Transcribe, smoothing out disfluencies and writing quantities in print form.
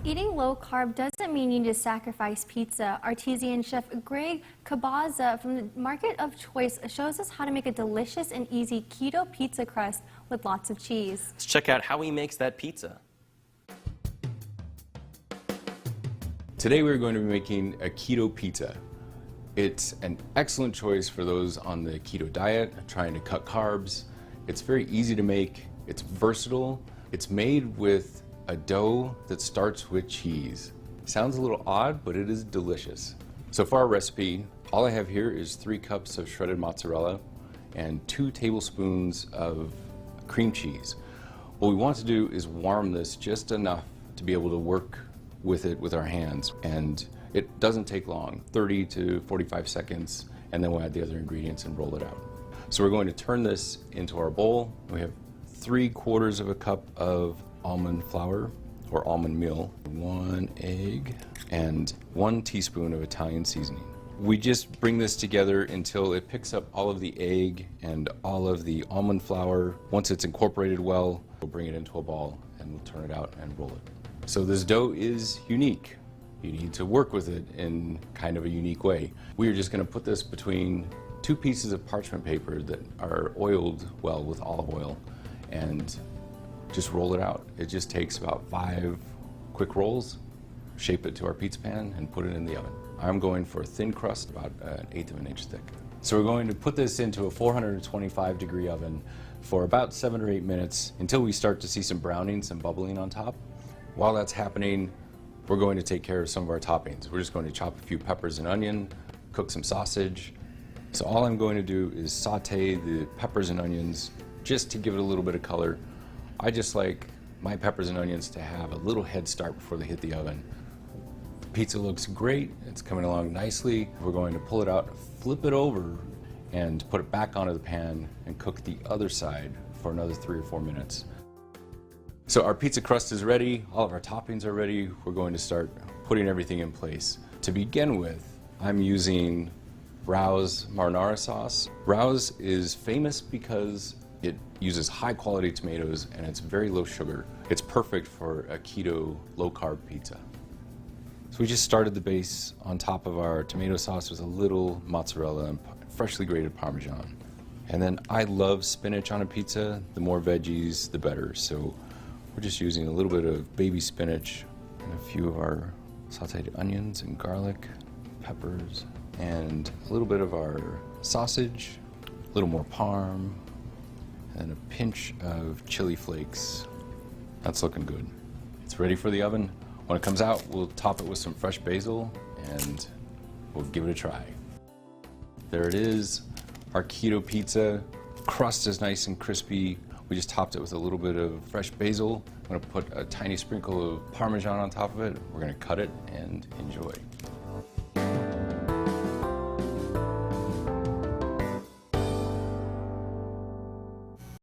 Eating low carb doesn't mean you need to sacrifice pizza. Artisan chef Greg Cabeza from the Market of Choice shows us how to make a delicious and easy keto pizza crust with lots of cheese. Let's check out how he makes that pizza. Today we're going to be making a keto pizza. It's an excellent choice for those on the keto diet, trying to cut carbs. It's very easy to make, it's versatile, it's made with a dough that starts with cheese. Sounds a little odd, but it is delicious. So for our recipe, all I have here is 3 cups of shredded mozzarella and 2 tablespoons of cream cheese. What we want to do is warm this just enough to be able to work with it with our hands. And it doesn't take long, 30 to 45 seconds, and then we'll add the other ingredients and roll it out. So we're going to turn this into our bowl. We have 3/4 of a cup of almond flour or almond meal, 1 egg, and 1 teaspoon of Italian seasoning. We just bring this together until it picks up all of the egg and all of the almond flour. Once it's incorporated well, we'll bring it into a ball and we'll turn it out and roll it. So this dough is unique. You need to work with it in kind of a unique way. We are just going to put this between 2 pieces of parchment paper that are oiled well with olive oil and just roll it out. It just takes about 5 quick rolls, shape it to our pizza pan, and put it in the oven. I'm going for a thin crust, about 1/8 of an inch thick. So we're going to put this into a 425-degree oven for about 7 or 8 minutes until we start to see some browning, some bubbling on top. While that's happening, we're going to take care of some of our toppings. We're just going to chop a few peppers and onion, cook some sausage. So all I'm going to do is saute the peppers and onions just to give it a little bit of color. I just like my peppers and onions to have a little head start before they hit the oven. The pizza looks great, it's coming along nicely. We're going to pull it out, flip it over, and put it back onto the pan and cook the other side for another 3 or 4 minutes. So our pizza crust is ready, all of our toppings are ready. We're going to start putting everything in place. To begin with, I'm using Rao's marinara sauce. Rao's is famous because it uses high quality tomatoes and it's very low sugar. It's perfect for a keto low carb pizza. So we just started the base on top of our tomato sauce with a little mozzarella and freshly grated Parmesan. And then I love spinach on a pizza. The more veggies, the better. So we're just using a little bit of baby spinach and a few of our sauteed onions and garlic, peppers, and a little bit of our sausage, a little more parm, and a pinch of chili flakes. That's looking good. It's ready for the oven. When it comes out, we'll top it with some fresh basil and we'll give it a try. There it is, our keto pizza. Crust is nice and crispy. We just topped it with a little bit of fresh basil. I'm gonna put a tiny sprinkle of Parmesan on top of it. We're gonna cut it and enjoy.